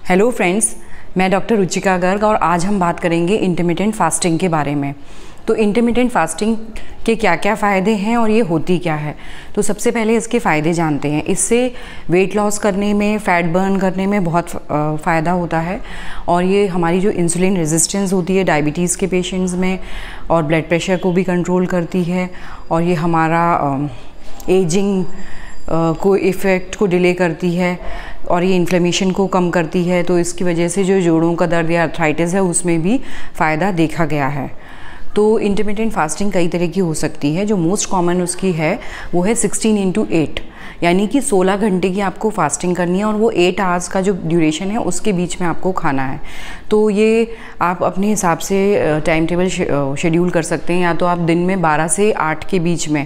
Hello friends, मैं doctor Ruchika Garg और आज हम बात करेंगे इंटरमिटेंट फास्टिंग के बारे में। तो इंटरमिटेंट फास्टिंग के क्या क्या फ़ायदे हैं और ये होती क्या है। तो सबसे पहले इसके फ़ायदे जानते हैं। इससे वेट लॉस करने में, फ़ैट बर्न करने में बहुत फ़ायदा होता है और ये हमारी जो इंसुलिन रेजिस्टेंस होती है डायबिटीज़ के पेशेंट्स में और ब्लड प्रेशर को भी कंट्रोल करती है और ये हमारा एजिंग को इफ़ेक्ट को डिले करती है और ये इन्फ्लेमेशन को कम करती है। तो इसकी वजह से जो जोड़ों का दर्द या अर्थराइटिस है उसमें भी फ़ायदा देखा गया है। तो इंटरमिटेंट फास्टिंग कई तरह की हो सकती है। जो मोस्ट कॉमन उसकी है वो है 16x8, यानी कि 16 घंटे की आपको फास्टिंग करनी है और वो 8 आवर्स का जो ड्यूरेशन है उसके बीच में आपको खाना है। तो ये आप अपने हिसाब से टाइम टेबल शेड्यूल कर सकते हैं। या तो आप दिन में 12 से 8 के बीच में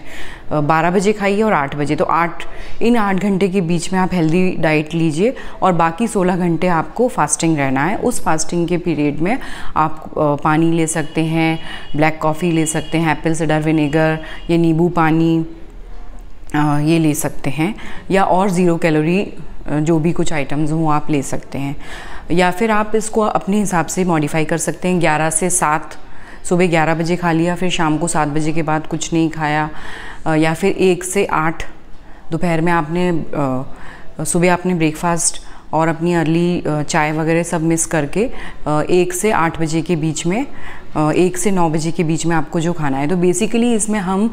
12 बजे खाइए और 8 बजे, तो 8 घंटे के बीच में आप हेल्दी डाइट लीजिए और बाकी 16 घंटे आपको फास्टिंग रहना है। उस फास्टिंग के पीरियड में आप पानी ले सकते हैं, ब्लैक कॉफ़ी ले सकते हैं, एप्पल साइडर विनेगर या नींबू पानी ये ले सकते हैं, या और ज़ीरो कैलोरी जो भी कुछ आइटम्स हों आप ले सकते हैं। या फिर आप इसको अपने हिसाब से मॉडिफाई कर सकते हैं। 11 से 7 सुबह 11 बजे खा लिया, फिर शाम को 7 बजे के बाद कुछ नहीं खाया, या फिर 1 से 8 दोपहर में आपने सुबह आपने ब्रेकफास्ट और अपनी अर्ली चाय वगैरह सब मिस करके 1 से 8 बजे के बीच में 1 से 9 बजे के बीच में आपको जो खाना है। तो बेसिकली इसमें हम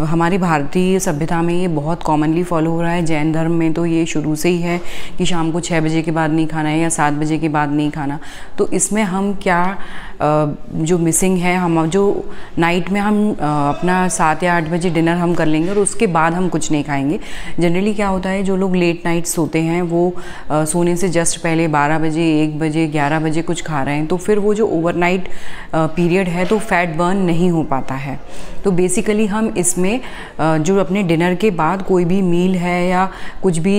हमारी भारतीय सभ्यता में ये बहुत कॉमनली फॉलो हो रहा है। जैन धर्म में तो ये शुरू से ही है कि शाम को 6 बजे के बाद नहीं खाना है या 7 बजे के बाद नहीं खाना। तो इसमें हम क्या जो मिसिंग है, हम जो नाइट में हम अपना 7 या 8 बजे डिनर हम कर लेंगे और उसके बाद हम कुछ नहीं खाएंगे। जनरली क्या होता है, जो लोग लेट नाइट सोते हैं वो सोने से जस्ट पहले 12 बजे, 1 बजे, 11 बजे कुछ खा रहे हैं, तो फिर वो जो ओवरनाइट पीरियड है तो फैट बर्न नहीं हो पाता है। तो बेसिकली हम इसमें जो अपने डिनर के बाद कोई भी मील है या कुछ भी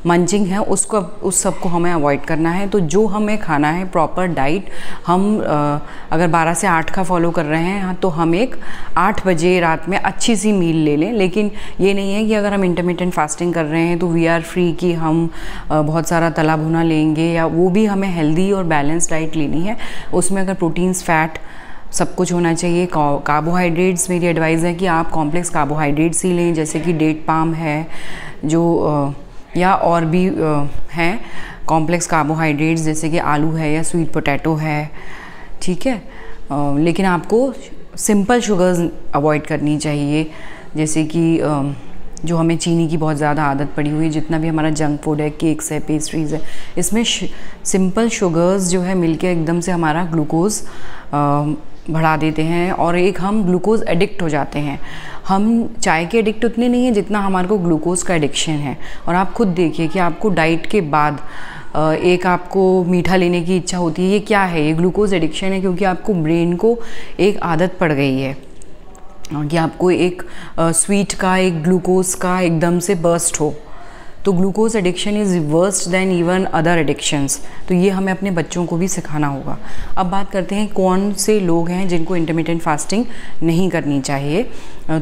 मंचिंग है उसको उस सब को हमें अवॉइड करना है। तो जो हमें खाना है प्रॉपर डाइट, हम अगर 12 से 8 का फॉलो कर रहे हैं तो हम एक 8 बजे रात में अच्छी सी मील ले लें। लेकिन ये नहीं है कि अगर हम इंटरमिटेंट फास्टिंग कर रहे हैं तो वी आर फ्री कि हम बहुत सारा तला भुना लेंगे, या वो भी हमें हेल्दी और बैलेंस डाइट लेनी है। उसमें अगर प्रोटीन्स, फैट सब कुछ होना चाहिए। कार्बोहाइड्रेट्स मेरी एडवाइस है कि आप कॉम्प्लेक्स कार्बोहाइड्रेट्स ही लें, जैसे कि डेट पाम है जो या और भी हैं कॉम्प्लेक्स कार्बोहाइड्रेट्स, जैसे कि आलू है या स्वीट पोटैटो है, ठीक है। लेकिन आपको सिंपल शुगर्स अवॉइड करनी चाहिए, जैसे कि जो हमें चीनी की बहुत ज़्यादा आदत पड़ी हुई है। जितना भी हमारा जंक फूड है, केक्स है, पेस्ट्रीज़ है, इसमें सिंपल शुगर्स जो है मिलके एकदम से हमारा ग्लूकोज़ बढ़ा देते हैं और एक हम ग्लूकोज़ एडिक्ट हो जाते हैं। हम चाय के एडिक्ट उतने नहीं हैं जितना हमारे को ग्लूकोज़ का एडिक्शन है। और आप खुद देखिए कि आपको डाइट के बाद एक आपको मीठा लेने की इच्छा होती है। ये क्या है? ये ग्लूकोज़ एडिक्शन है, क्योंकि आपको ब्रेन को एक आदत पड़ गई है कि आपको एक स्वीट का, एक ग्लूकोज़ का एकदम से बर्स्ट हो। तो glucose addiction is worst then even other addictions. तो ये हमें अपने बच्चों को भी सिखाना होगा। अब बात करते हैं कौन से लोग हैं जिनको इंटरमिटेंट फास्टिंग नहीं करनी चाहिए।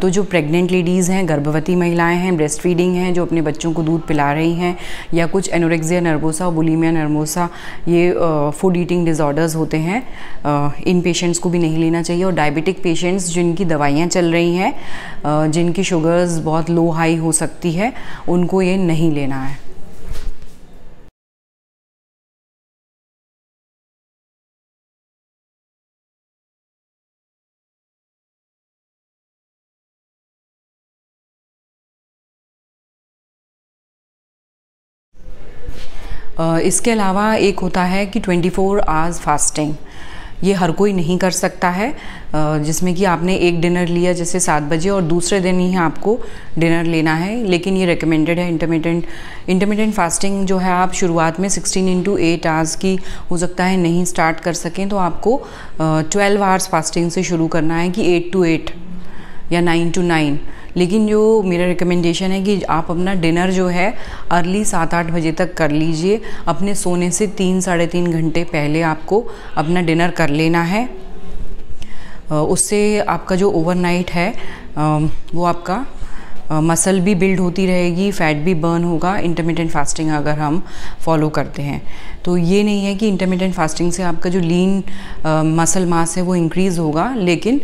तो जो प्रेग्नेंट लेडीज़ हैं, गर्भवती महिलाएं हैं, ब्रेस्ट फीडिंग हैं, जो अपने बच्चों को दूध पिला रही हैं, या कुछ एनोरेक्सिया नर्वोसा, बुलिमिया नर्वोसा, ये फूड ईटिंग डिसऑर्डर्स होते हैं, इन पेशेंट्स को भी नहीं लेना चाहिए। और डायबिटिक पेशेंट्स जिनकी दवाइयाँ चल रही हैं, जिनकी शुगर्स बहुत लो हाई हो सकती है, उनको ये नहीं लेना है। इसके अलावा एक होता है कि 24 आवर्स फास्टिंग। ये हर कोई नहीं कर सकता है, जिसमें कि आपने एक डिनर लिया जैसे 7 बजे और दूसरे दिन ही आपको डिनर लेना है। लेकिन ये रिकमेंडेड है। इंटरमिटेंट फास्टिंग जो है, आप शुरुआत में 16x8 आवर्स की हो सकता है नहीं स्टार्ट कर सकें, तो आपको 12 आवर्स फास्टिंग से शुरू करना है कि 8 to 8 या 9 to 9। लेकिन जो मेरा रिकमेंडेशन है कि आप अपना डिनर जो है अर्ली 7-8 बजे तक कर लीजिए। अपने सोने से 3-3.5 घंटे पहले आपको अपना डिनर कर लेना है। उससे आपका जो ओवरनाइट है वो आपका मसल भी बिल्ड होती रहेगी, फैट भी बर्न होगा इंटरमिटेंट फास्टिंग अगर हम फॉलो करते हैं। तो ये नहीं है कि इंटरमिटेंट फास्टिंग से आपका जो लीन मसल मास है वो इंक्रीज़ होगा, लेकिन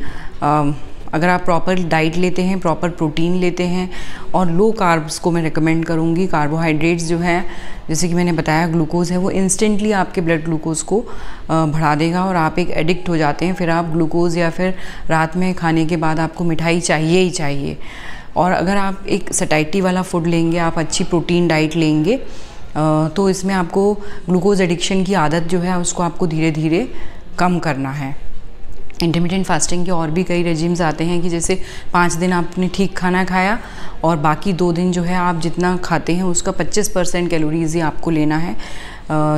अगर आप प्रॉपर डाइट लेते हैं, प्रॉपर प्रोटीन लेते हैं और लो कार्ब्स को मैं रिकमेंड करूँगी। कार्बोहाइड्रेट्स जो है, जैसे कि मैंने बताया, ग्लूकोज है, वो इंस्टेंटली आपके ब्लड ग्लूकोज को बढ़ा देगा और आप एक एडिक्ट हो जाते हैं। फिर आप ग्लूकोज या फिर रात में खाने के बाद आपको मिठाई चाहिए ही चाहिए। और अगर आप एक सटाइटी वाला फूड लेंगे, आप अच्छी प्रोटीन डाइट लेंगे, तो इसमें आपको ग्लूकोज एडिक्शन की आदत जो है उसको आपको धीरे धीरे कम करना है। इंटरमिटेंट फास्टिंग के और भी कई रेजिम्स आते हैं कि जैसे 5 दिन आपने ठीक खाना खाया और बाकी 2 दिन जो है आप जितना खाते हैं उसका 25% कैलोरीज़ ही आपको लेना है।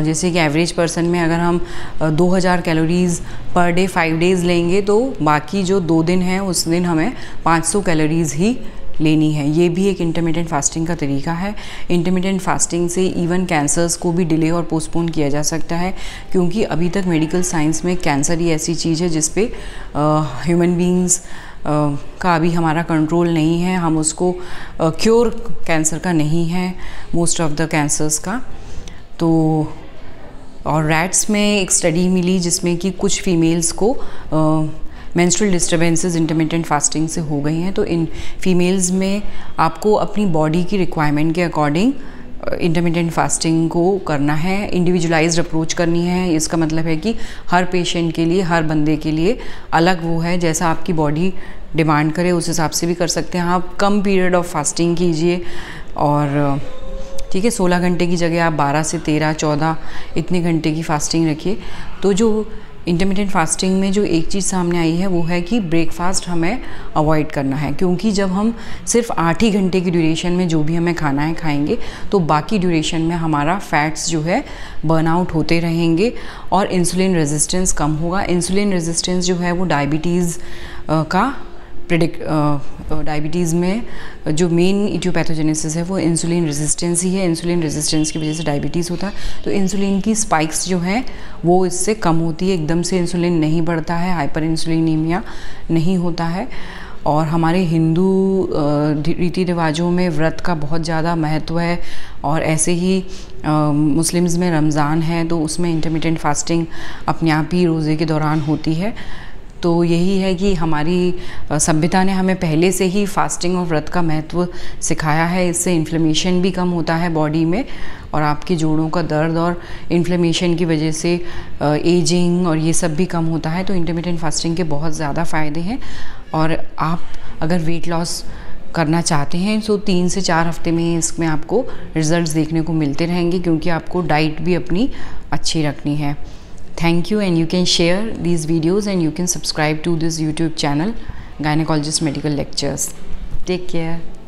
जैसे कि एवरेज पर्सन में अगर हम 2000 कैलोरीज़ पर डे 5 डेज़ लेंगे तो बाकी जो 2 दिन हैं उस दिन हमें 500 कैलोरीज़ ही लेनी है। ये भी एक इंटरमिटेंट फास्टिंग का तरीका है। इंटरमिटेंट फास्टिंग से इवन कैंसर्स को भी डिले और पोस्टपोन किया जा सकता है, क्योंकि अभी तक मेडिकल साइंस में कैंसर ही ऐसी चीज़ है जिस पे ह्यूमन बींग्स का अभी हमारा कंट्रोल नहीं है। हम उसको क्योर कैंसर का नहीं है, मोस्ट ऑफ द कैंसर्स का। तो और रैट्स में एक स्टडी मिली जिसमें कि कुछ फीमेल्स को मेंस्ट्रुअल डिस्टर्बेंसेस इंटरमिटेंट फास्टिंग से हो गई हैं। तो इन फीमेल्स में आपको अपनी बॉडी की रिक्वायरमेंट के अकॉर्डिंग इंटरमिटेंट फास्टिंग को करना है, इंडिविजुअलाइज्ड अप्रोच करनी है। इसका मतलब है कि हर पेशेंट के लिए, हर बंदे के लिए अलग वो है, जैसा आपकी बॉडी डिमांड करे उस हिसाब से भी कर सकते हैं। आप कम पीरियड ऑफ फास्टिंग कीजिए और ठीक है, 16 घंटे की जगह आप 12 से 13, 14 इतने घंटे की फास्टिंग रखिए। तो जो इंटरमिटेंट फास्टिंग में जो एक चीज़ सामने आई है वो है कि ब्रेकफास्ट हमें अवॉइड करना है, क्योंकि जब हम सिर्फ 8 ही घंटे की ड्यूरेशन में जो भी हमें खाना है खाएंगे तो बाकी ड्यूरेशन में हमारा फैट्स जो है बर्नआउट होते रहेंगे और इंसुलिन रेजिस्टेंस कम होगा। इंसुलिन रेजिस्टेंस जो है वो डायबिटीज़ का डायबिटीज़ में जो मेन इटियोपैथोजेनेसिस है वो इंसुलिन रेजिस्टेंस ही है। इंसुलिन रेजिस्टेंस की वजह से डायबिटीज़ होता है। तो इंसुलिन की स्पाइक्स जो है वो इससे कम होती है, एकदम से इंसुलिन नहीं बढ़ता है, हाइपर इंसुलिनीमिया नहीं होता है। और हमारे हिंदू रीति रिवाजों में व्रत का बहुत ज़्यादा महत्व है और ऐसे ही मुस्लिम्स में रमज़ान है तो उसमें इंटरमिटेंट फास्टिंग अपने आप ही रोज़े के दौरान होती है। तो यही है कि हमारी सभ्यता ने हमें पहले से ही फास्टिंग और व्रत का महत्व सिखाया है। इससे इन्फ्लेमेशन भी कम होता है बॉडी में और आपके जोड़ों का दर्द और इन्फ्लेमेशन की वजह से एजिंग और ये सब भी कम होता है। तो इंटरमिटेंट फास्टिंग के बहुत ज़्यादा फ़ायदे हैं और आप अगर वेट लॉस करना चाहते हैं तो 3 से 4 हफ्ते में इसमें आपको रिजल्ट्स देखने को मिलते रहेंगे, क्योंकि आपको डाइट भी अपनी अच्छी रखनी है। Thank you, and you can share these videos and you can subscribe to this YouTube channel, Gynecologist Medical Lectures. Take care.